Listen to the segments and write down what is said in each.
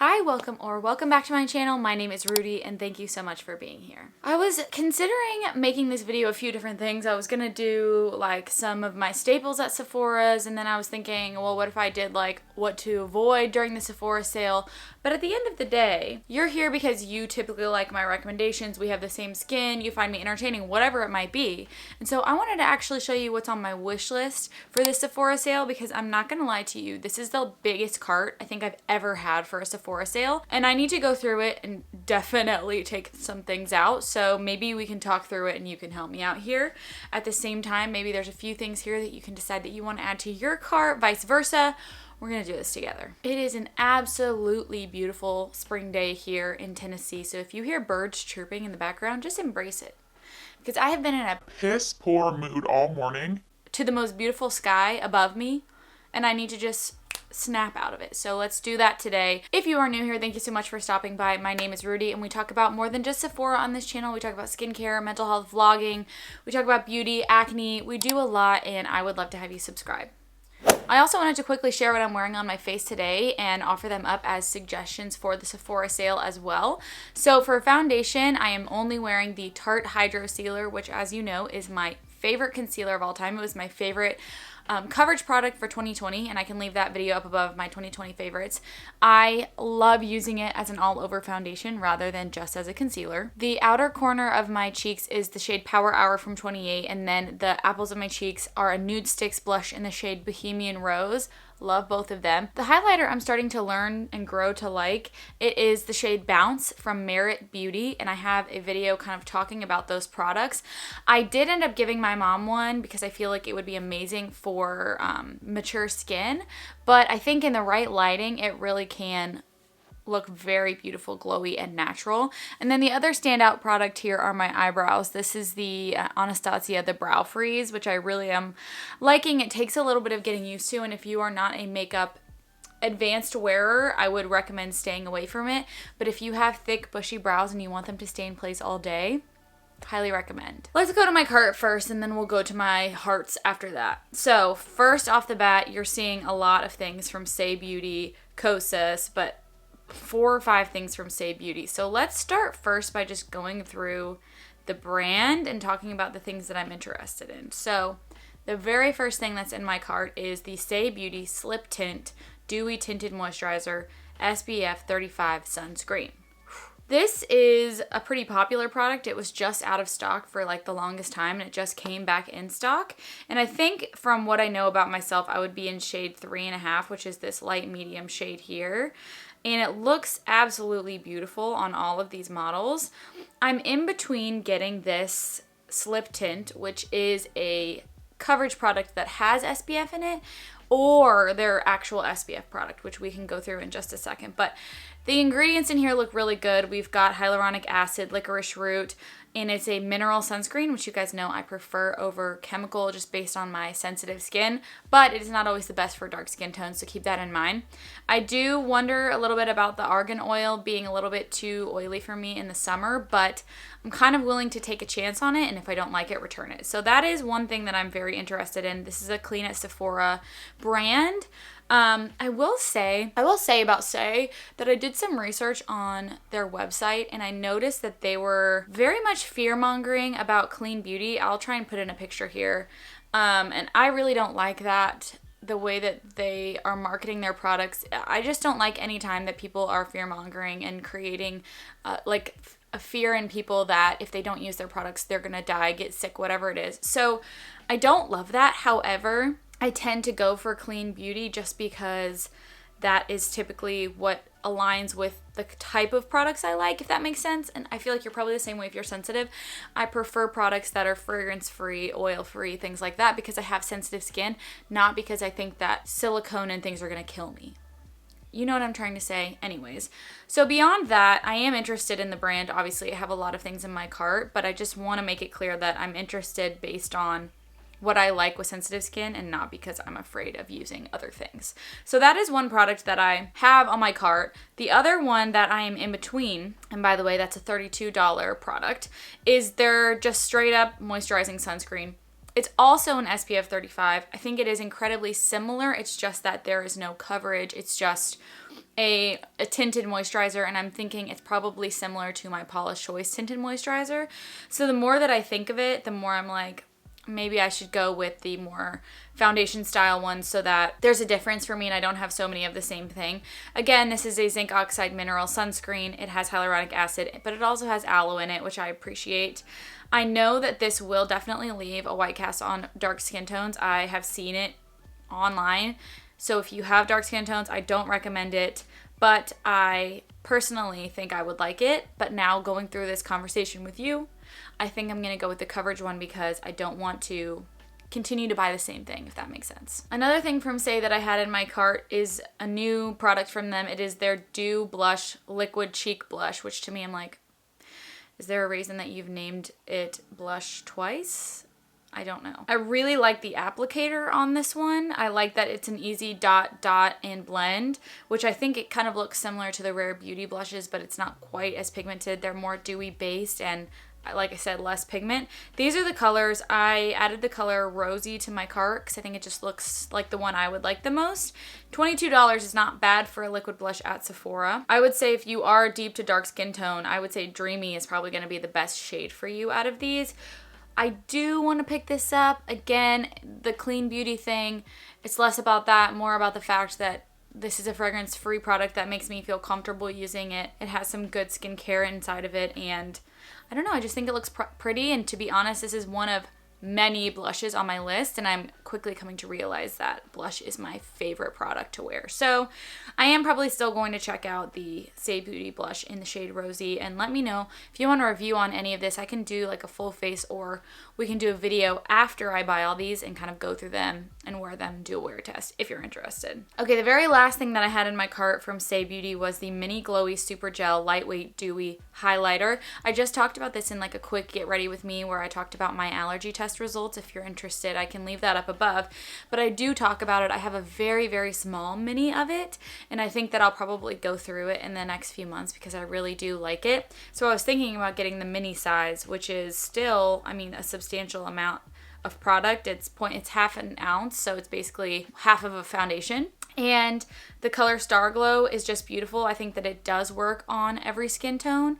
Hi, welcome back to my channel. My name is Rudi and thank you so much for being here. I was considering making this video a few different things. I was gonna do like some of my staples at Sephora's, and then I was thinking, well, what if I did like what to avoid during the Sephora sale? But at the end of the day, you're here because you typically like my recommendations. We have the same skin, you find me entertaining, whatever it might be. And so I wanted to actually show you what's on my wish list for the Sephora sale, because I'm not gonna lie to you, this is the biggest cart I think I've ever had for a Sephora sale, and I need to go through it and definitely take some things out. So maybe we can talk through it and you can help me out here. At the same time, maybe there's a few things here that you can decide that you want to add to your cart, vice versa. We're gonna do this together. It is an absolutely beautiful spring day here in Tennessee, so if you hear birds chirping in the background, just embrace it, because I have been in a piss poor mood all morning to the most beautiful sky above me, and I need to just snap out of it. So let's do that today. If you are new here, thank you so much for stopping by. My name is Rudi, and we talk about more than just Sephora on this channel. We talk about skincare, mental health, vlogging. We talk about beauty, acne. We do a lot, and I would love to have you subscribe. I also wanted to quickly share what I'm wearing on my face today and offer them up as suggestions for the Sephora sale as well. So for foundation, I am only wearing the Tarte Hydro Sealer, which, as you know, is my favorite concealer of all time. It was my favorite coverage product for 2020, and I can leave that video up above my 2020 favorites. I love using it as an all-over foundation rather than just as a concealer. The outer corner of my cheeks is the shade Power Hour from 28, and then the apples of my cheeks are a Nude Sticks blush in the shade Bohemian Rose. Love both of them. The highlighter I'm starting to learn and grow to like. It is the shade Bounce from Merit Beauty, and I have a video kind of talking about those products. I did end up giving my mom one because I feel like it would be amazing for mature skin, but I think in the right lighting, it really can look very beautiful, glowy, and natural. And then the other standout product here are my eyebrows. This is the Anastasia, the Brow Freeze, which I really am liking. It takes a little bit of getting used to, and if you are not a makeup advanced wearer, I would recommend staying away from it. But if you have thick, bushy brows and you want them to stay in place all day, highly recommend. Let's go to my cart first, and then we'll go to my hearts after that. So first off the bat, you're seeing a lot of things from Saie Beauty, Kosas, but 4 or 5 things from Saie Beauty. So let's start first by just going through the brand and talking about the things that I'm interested in. So the very first thing that's in my cart is the Saie Beauty Slip Tint Dewy Tinted Moisturizer SPF 35 Sunscreen. This is a pretty popular product. It was just out of stock for like the longest time, and it just came back in stock. And I think from what I know about myself, I would be in shade 3.5, which is this light medium shade here. And it looks absolutely beautiful on all of these models. I'm in between getting this Slip Tint, which is a coverage product that has SPF in it, or their actual SPF product, which we can go through in just a second. But the ingredients in here look really good. We've got hyaluronic acid, licorice root, and it's a mineral sunscreen, which you guys know I prefer over chemical just based on my sensitive skin, but it is not always the best for dark skin tones, so keep that in mind. I do wonder a little bit about the argan oil being a little bit too oily for me in the summer, but I'm kind of willing to take a chance on it, and if I don't like it, return it. So that is one thing that I'm very interested in. This is a Clean at Sephora brand. I will say about Saie that I did some research on their website, and I noticed that they were very much fear-mongering about clean beauty. I'll try and put in a picture here. And I really don't like that, the way that they are marketing their products. I just don't like any time that people are fear-mongering and creating like a fear in people that if they don't use their products, they're gonna die, get sick, whatever it is. So I don't love that. However, I tend to go for clean beauty just because that is typically what aligns with the type of products I like, if that makes sense. And I feel like you're probably the same way if you're sensitive. I prefer products that are fragrance-free, oil-free, things like that, because I have sensitive skin, not because I think that silicone and things are gonna kill me. You know what I'm trying to say? Anyways, so beyond that, I am interested in the brand. Obviously, I have a lot of things in my cart, but I just want to make it clear that I'm interested based on what I like with sensitive skin and not because I'm afraid of using other things. So that is one product that I have on my cart. The other one that I am in between, and by the way, that's a $32 product, is their just straight up moisturizing sunscreen. It's also an SPF 35. I think it is incredibly similar. It's just that there is no coverage. It's just a tinted moisturizer, and I'm thinking it's probably similar to my Paula's Choice tinted moisturizer. So the more that I think of it, the more I'm like, maybe I should go with the more foundation style ones so that there's a difference for me and I don't have so many of the same thing. Again, this is a zinc oxide mineral sunscreen. It has hyaluronic acid, but it also has aloe in it, which I appreciate. I know that this will definitely leave a white cast on dark skin tones. I have seen it online. So if you have dark skin tones, I don't recommend it, but I personally think I would like it. But now going through this conversation with you, I think I'm going to go with the coverage one because I don't want to continue to buy the same thing, if that makes sense. Another thing from saie that I had in my cart is a new product from them. It is their Dew Blush Liquid Cheek Blush, which to me I'm like, is there a reason that you've named it blush twice? I don't know. I really like the applicator on this one. I like that it's an easy dot, dot, and blend, which I think it kind of looks similar to the Rare Beauty blushes, but it's not quite as pigmented. They're more dewy based and, like I said, less pigment. These are the colors. I added the color Rosy to my cart because I think it just looks like the one I would like the most. $22 is not bad for a liquid blush at Sephora. I would say if you are deep to dark skin tone, I would say Dreamy is probably going to be the best shade for you out of these. I do want to pick this up. Again, the clean beauty thing, it's less about that, more about the fact that this is a fragrance-free product that makes me feel comfortable using it. It has some good skincare inside of it, and I don't know, I just think it looks pretty, and to be honest, this is one of many blushes on my list, and I'm quickly coming to realize that blush is my favorite product to wear. So I am probably still going to check out the saie Beauty blush in the shade Rosy, and let me know if you want a review on any of this. I can do like a full face, or we can do a video after I buy all these and kind of go through them and wear them, do a wear test if you're interested. Okay, the very last thing that I had in my cart from saie Beauty was the Mini Glowy Super Gel Lightweight Dewy Highlighter. I just talked about this in like a quick get ready with me where I talked about my allergy test results. If you're interested, I can leave that up above, but I do talk about it. I have a very, very small mini of it, and I think that I'll probably go through it in the next few months because I really do like it. So I was thinking about getting the mini size, which is still, I mean, a substantial amount of product. It's half an ounce, so it's basically half of a foundation. And the color Star Glow is just beautiful. I think that it does work on every skin tone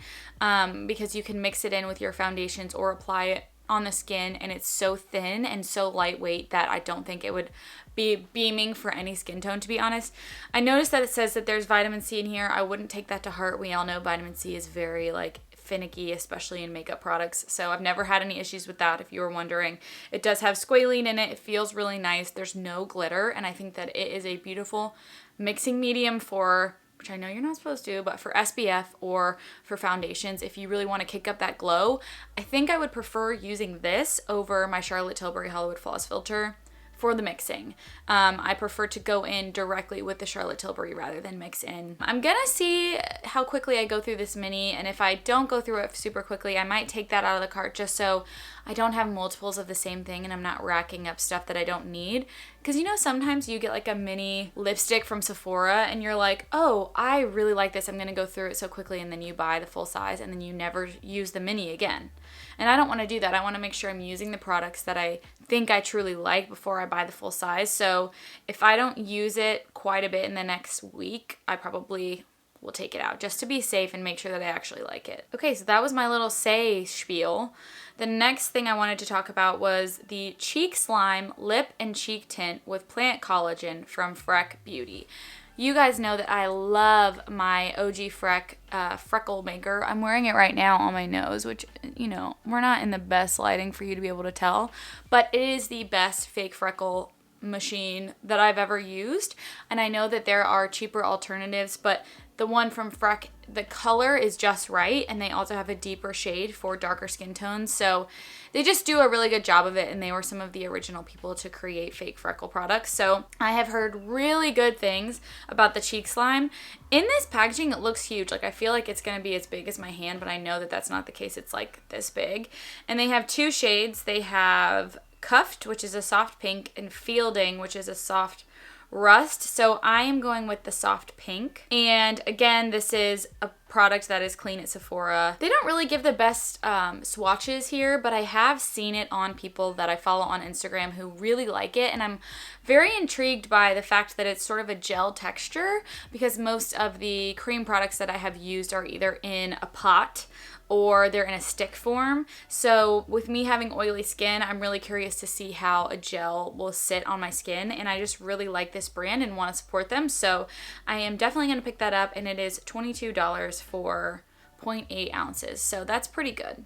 because you can mix it in with your foundations or apply it on the skin, and it's so thin and so lightweight that I don't think it would be beaming for any skin tone, to be honest. I noticed that it says that there's vitamin C in here. I wouldn't take that to heart. We all know vitamin C is very like finicky, especially in makeup products, so I've never had any issues with that, if you were wondering. It does have squalene in it. It feels really nice. There's no glitter, and I think that it is a beautiful mixing medium for, which I know you're not supposed to, but for SPF or for foundations, if you really want to kick up that glow. I think I would prefer using this over my Charlotte Tilbury Hollywood Flawless Filter for the mixing. I prefer to go in directly with the Charlotte Tilbury rather than mix in. I'm gonna see how quickly I go through this mini, and if I don't go through it super quickly, I might take that out of the cart just so I don't have multiples of the same thing and I'm not racking up stuff that I don't need. Because you know, sometimes you get like a mini lipstick from Sephora and you're like, oh, I really like this, I'm gonna go through it so quickly, and then you buy the full size and then you never use the mini again. And I don't want to do that. I want to make sure I'm using the products that I think I truly like before I buy the full size. So if I don't use it quite a bit in the next week, I probably will take it out just to be safe and make sure that I actually like it. Okay, so that was my little saie spiel. The next thing I wanted to talk about was the Cheek Slime Lip and Cheek Tint with Plant Collagen from Freck Beauty. You guys know that I love my OG freckle maker. I'm wearing it right now on my nose, which, you know, we're not in the best lighting for you to be able to tell, but it is the best fake freckle machine that I've ever used. And I know that there are cheaper alternatives, but the one from Freck, the color is just right, and they also have a deeper shade for darker skin tones, so they just do a really good job of it, and they were some of the original people to create fake freckle products. So I have heard really good things about the Cheek Slime. In this packaging, it looks huge. Like, I feel like it's going to be as big as my hand, but I know that that's not the case. It's like this big. And they have two shades. They have Cuffed, which is a soft pink, and Fielding, which is a soft rust. So I am going with the soft pink. And again, this is a product that is clean at Sephora. They don't really give the best swatches here, but I have seen it on people that I follow on Instagram who really like it, and I'm very intrigued by the fact that it's sort of a gel texture, because most of the cream products that I have used are either in a pot or they're in a stick form. So with me having oily skin, I'm really curious to see how a gel will sit on my skin, and I just really like this brand and want to support them. So I am definitely going to pick that up, and it is $22 for 0.8 ounces. So that's pretty good.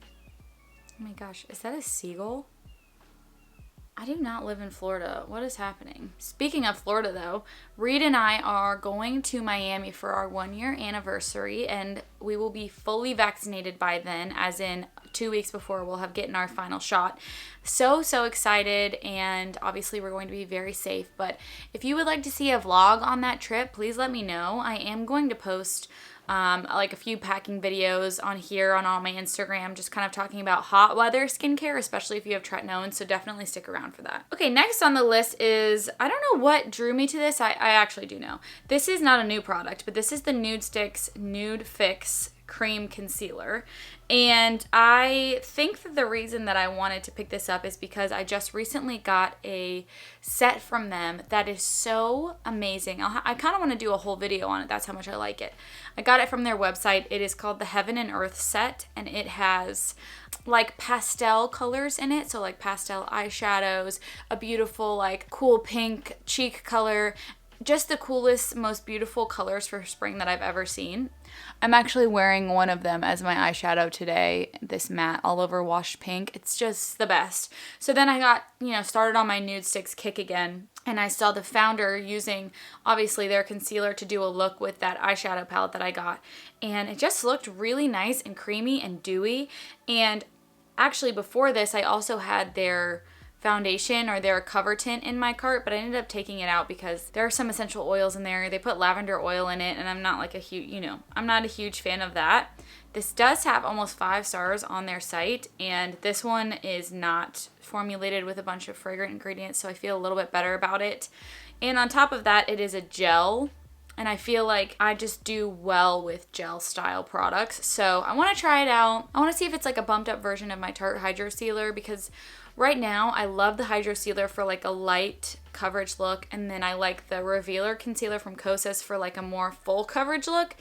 Oh my gosh, is that a seagull? I do not live in Florida. What is happening? Speaking of Florida though, Reed and I are going to Miami for our 1-year anniversary, and we will be fully vaccinated by then, as in 2 weeks before we'll have gotten our final shot. So excited, and obviously we're going to be very safe. But if you would like to see a vlog on that trip, please let me know. I am going to post like a few packing videos on here on my Instagram, just kind of talking about hot weather skincare, especially if you have tretinoin, so definitely stick around for that. Okay, next on the list is, I don't know what drew me to this. I actually do know. This is not a new product, but this is the Nude Sticks Nude Fix Cream Concealer. And I think that the reason that I wanted to pick this up is because I just recently got a set from them that is so amazing. I kind of want to do a whole video on it. That's how much I like it. I got it from their website. It is called the Heaven and Earth set, and it has like pastel colors in it. So like pastel eyeshadows, a beautiful like cool pink cheek color, just the coolest, most beautiful colors for spring that I've ever seen. I'm actually wearing one of them as my eyeshadow today, this matte all over washed pink. It's just the best. So then I got, started on my Nude Sticks kick again, and I saw the founder using, obviously, their concealer to do a look with that eyeshadow palette that I got, and it just looked really nice and creamy and dewy. And actually before this, I also had their foundation or their cover tint in my cart, but I ended up taking it out because there are some essential oils in there. They put lavender oil in it, and I'm not like a huge, I'm not a huge fan of that. This does have almost 5 stars on their site, and this one is not formulated with a bunch of fragrant ingredients, so I feel a little bit better about it. And on top of that, it is a gel, and I feel like I just do well with gel style products. So I want to try it out. I want to see if it's like a bumped up version of my Tarte Hydro Sealer, because right now I love the Hydro Sealer for like a light coverage look, and then I like the Revealer Concealer from Kosas for like a more full coverage look.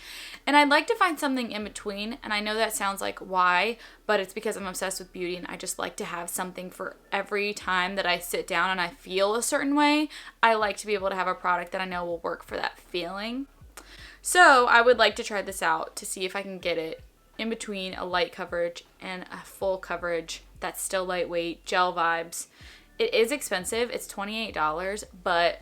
And I'd like to find something in between, and I know that sounds like why, but it's because I'm obsessed with beauty, and I just like to have something for every time that I sit down and I feel a certain way. I like to be able to have a product that I know will work for that feeling. So I would like to try this out to see if I can get it in between a light coverage and a full coverage that's still lightweight, gel vibes. It is expensive. It's $28, but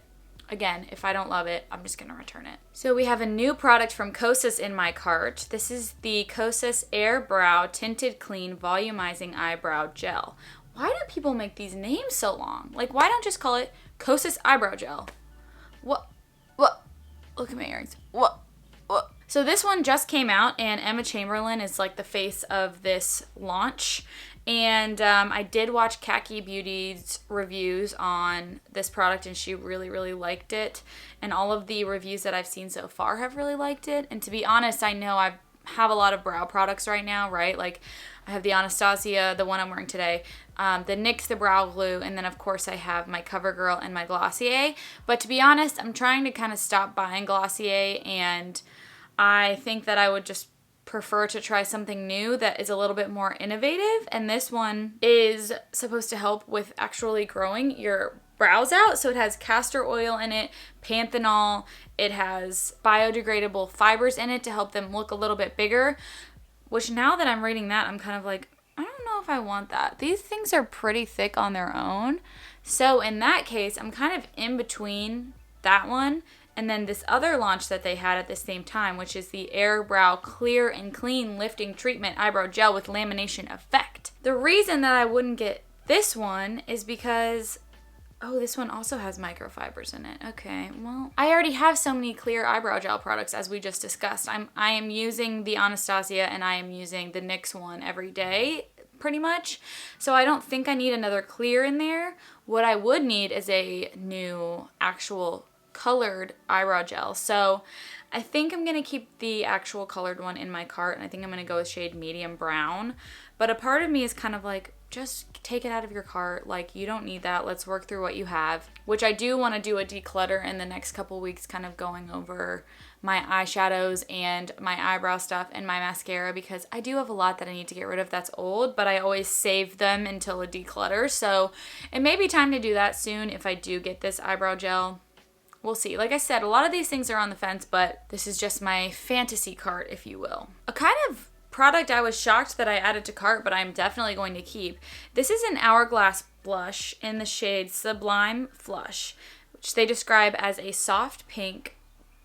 again, if I don't love it, I'm just going to return it. So we have a new product from Kosas in my cart. This is the Kosas Air Brow Tinted Clean Volumizing Eyebrow Gel. Why do people make these names so long? Like, why don't just call it Kosas Eyebrow Gel? What? Look at my earrings. What? So this one just came out, and Emma Chamberlain is like the face of this launch. And I did watch Khaki Beauty's reviews on this product, and she really liked it. And all of the reviews that I've seen so far have really liked it. And to be honest, I know I have a lot of brow products right now, right? Like I have the Anastasia, the one I'm wearing today, the NYX, the brow glue, and then of course I have my CoverGirl and my Glossier. But to be honest, I'm trying to kind of stop buying Glossier, and I think that I would just prefer to try something new that is a little bit more innovative. And this one is supposed to help with actually growing your brows out. So it has castor oil in it, panthenol, it has biodegradable fibers in it to help them look a little bit bigger, which now that I'm reading that, I'm kind of like, I don't know if I want that. These things are pretty thick on their own. So in that case, I'm kind of in between that one and then this other launch that they had at the same time, which is the Air Brow Clear and Clean Lifting Treatment Eyebrow Gel with Lamination Effect. The reason that I wouldn't get this one is because, oh, this one also has microfibers in it. Okay, well, I already have so many clear eyebrow gel products, as we just discussed. I am using the Anastasia and I am using the NYX one every day, pretty much. So I don't think I need another clear in there. What I would need is a new actual colored eyebrow gel. So I think I'm going to keep the actual colored one in my cart, and I think I'm going to go with shade medium brown. But a part of me is kind of like, just take it out of your cart. Like, you don't need that. Let's work through what you have, which I do want to do a declutter in the next couple weeks, kind of going over my eyeshadows and my eyebrow stuff and my mascara, because I do have a lot that I need to get rid of that's old, but I always save them until a declutter. So it may be time to do that soon if I do get this eyebrow gel. We'll see. Like I said, a lot of these things are on the fence, but this is just my fantasy cart, if you will. A kind of product I was shocked that I added to cart, but I'm definitely going to keep. This is an Hourglass blush in the shade Sublime Flush, which they describe as a soft pink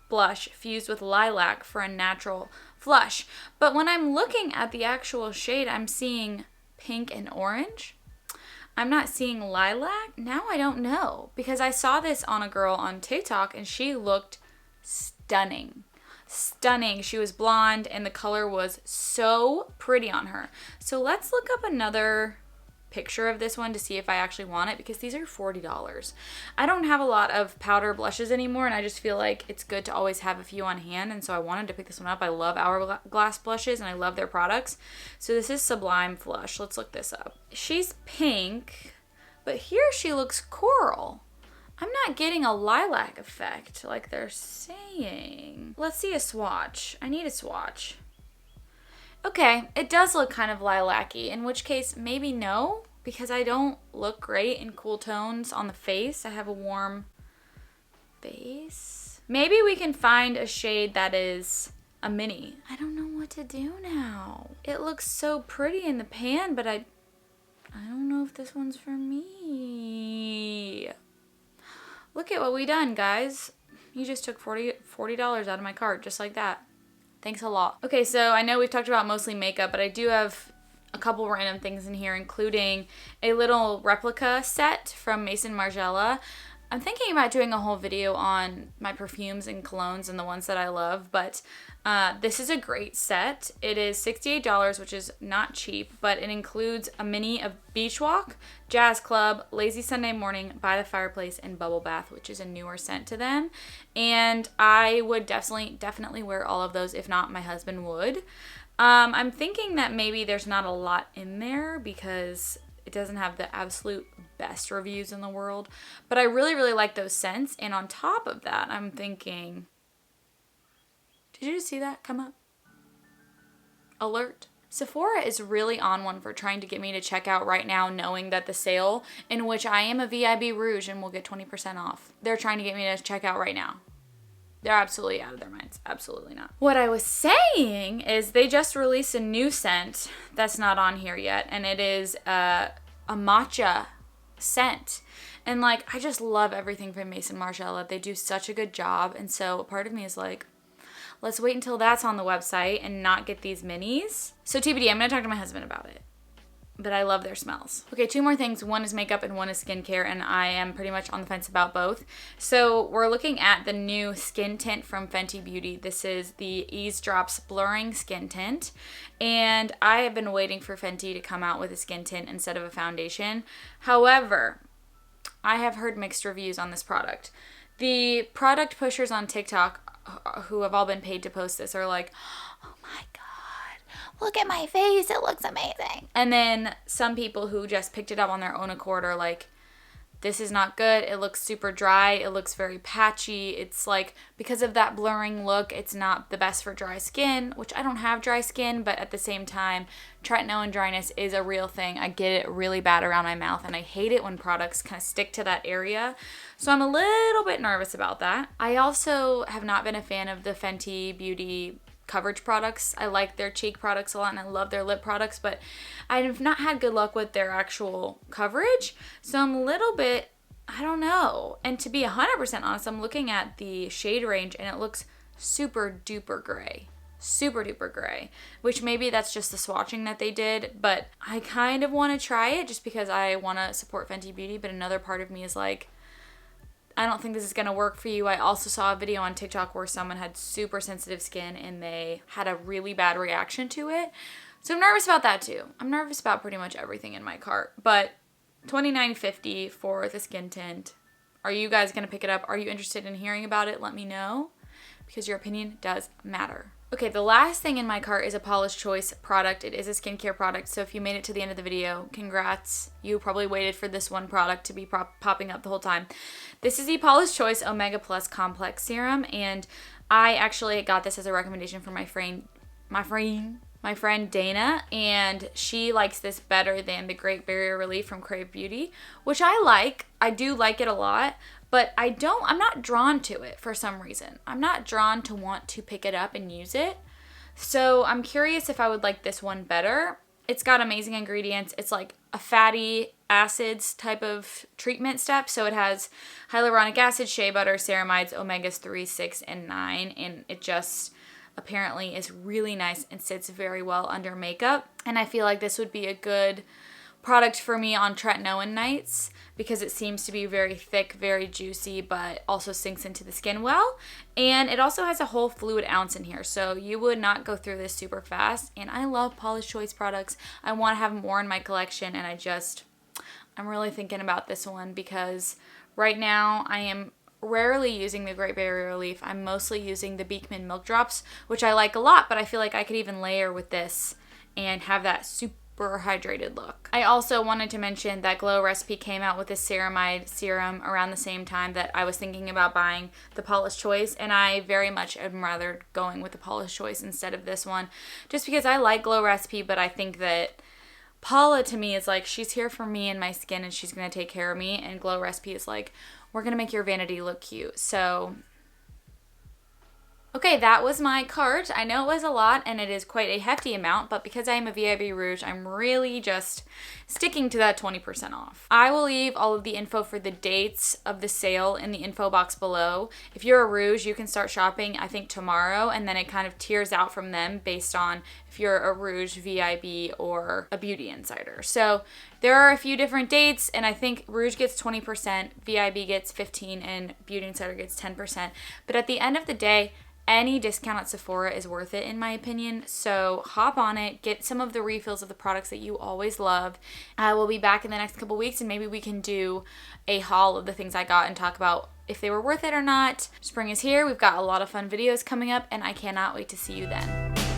blush fused with lilac for a natural flush. But when I'm looking at the actual shade, I'm seeing pink and orange. I'm not seeing lilac. Now I don't know, because I saw this on a girl on TikTok and she looked stunning. Stunning. She was blonde and the color was so pretty on her. So let's look up another picture of this one to see if I actually want it, because these are $40. I don't have a lot of powder blushes anymore, and I just feel like it's good to always have a few on hand, and so I wanted to pick this one up. I love Hourglass blushes and I love their products. So this is Sublime Flush. Let's look this up. She's pink, but here she looks coral. I'm not getting a lilac effect like they're saying. Let's see a swatch. I need a swatch. Okay, it does look kind of lilac-y, in which case maybe no, because I don't look great in cool tones on the face. I have a warm face. Maybe we can find a shade that is a mini. I don't know what to do now. It looks so pretty in the pan, but I don't know if this one's for me. Look at what we done, guys. You just took $40 out of my cart, just like that. Thanks a lot. Okay, so I know we've talked about mostly makeup, but I do have a couple random things in here, including a little replica set from Maison Margiela. I'm thinking about doing a whole video on my perfumes and colognes and the ones that I love, but this is a great set. It is $68, which is not cheap, but it includes a mini of Beach Walk, Jazz Club, Lazy Sunday Morning, By the Fireplace, and Bubble Bath, which is a newer scent to them. And I would definitely wear all of those, if not my husband would. I'm thinking that maybe there's not a lot in there because it doesn't have the absolute best reviews in the world, but I really, really like those scents. And on top of that, I'm thinking, did you just see that come up? Alert. Sephora is really on one for trying to get me to check out right now, knowing that the sale, in which I am a VIB Rouge and will get 20% off, they're trying to get me to check out right now. They're absolutely out of their minds. Absolutely not. What I was saying is they just released a new scent that's not on here yet, and it is a matcha scent. And like, I just love everything from Maison Margiela. They do such a good job, and so part of me is like, let's wait until that's on the website and not get these minis. So TBD, I'm going to talk to my husband about it. But I love their smells. Okay, two more things. One is makeup and one is skincare, and I am pretty much on the fence about both. So we're looking at the new skin tint from Fenty Beauty. This is the Ease Drops Blurring Skin Tint, and I have been waiting for Fenty to come out with a skin tint instead of a foundation. However, I have heard mixed reviews on this product. The product pushers on TikTok, who have all been paid to post this, are like, oh my god, look at my face, it looks amazing. And then some people who just picked it up on their own accord are like, this is not good, it looks super dry, it looks very patchy. It's like, because of that blurring look, it's not the best for dry skin, which I don't have dry skin, but at the same time, tretinoin dryness is a real thing. I get it really bad around my mouth, and I hate it when products kind of stick to that area. So I'm a little bit nervous about that. I also have not been a fan of the Fenty Beauty coverage products. I like their cheek products a lot and I love their lip products, but I have not had good luck with their actual coverage. So I'm a little bit, I don't know. And to be 100% honest, I'm looking at the shade range and it looks super duper gray. Super duper gray, which maybe that's just the swatching that they did, but I kind of want to try it just because I want to support Fenty Beauty, but another part of me is like, I don't think this is going to work for you. I also saw a video on TikTok where someone had super sensitive skin and they had a really bad reaction to it. So I'm nervous about that too. I'm nervous about pretty much everything in my cart. But $29.50 for the skin tint. Are you guys going to pick it up? Are you interested in hearing about it? Let me know. because your opinion does matter. Okay, the last thing in my cart is a Paula's Choice product. It is a skincare product, so if you made it to the end of the video, congrats. You probably waited for this one product to be popping up the whole time. This is the Paula's Choice Omega Plus Complex Serum, and I actually got this as a recommendation from my friend Dana, and she likes this better than the Great Barrier Relief from Crave Beauty, which I like. I do like it a lot, but I'm not drawn to it for some reason. I'm not drawn to want to pick it up and use it. So I'm curious if I would like this one better. It's got amazing ingredients. It's like a fatty acids type of treatment step. So it has hyaluronic acid, shea butter, ceramides, omegas 3, 6, and 9. And it just apparently is really nice and sits very well under makeup. And I feel like this would be a good product for me on tretinoin nights because it seems to be very thick, very juicy, but also sinks into the skin well. And it also has a whole fluid ounce in here, so you would not go through this super fast. And I love Paula's Choice products. I want to have more in my collection, and I'm really thinking about this one because right now I am rarely using the Great Barrier Relief. I'm mostly using the Beekman Milk Drops, which I like a lot, but I feel like I could even layer with this and have that super hydrated look. I also wanted to mention that Glow Recipe came out with this ceramide serum around the same time that I was thinking about buying the Paula's Choice, and I very much am rather going with the Paula's Choice instead of this one, just because I like Glow Recipe, but I think that Paula to me is like, she's here for me and my skin and she's going to take care of me, and Glow Recipe is like, we're going to make your vanity look cute. So okay, that was my cart. I know it was a lot and it is quite a hefty amount, but because I am a VIB Rouge, I'm really just sticking to that 20% off. I will leave all of the info for the dates of the sale in the info box below. If you're a Rouge, you can start shopping, I think, tomorrow, and then it kind of tiers out from them based on if you're a Rouge, VIB, or a Beauty Insider. So there are a few different dates, and I think Rouge gets 20%, VIB gets 15%, and Beauty Insider gets 10%. But at the end of the day, any discount at Sephora is worth it in my opinion, so hop on it, get some of the refills of the products that you always love. I will be back in the next couple weeks and maybe we can do a haul of the things I got and talk about if they were worth it or not. Spring is here, we've got a lot of fun videos coming up, and I cannot wait to see you then.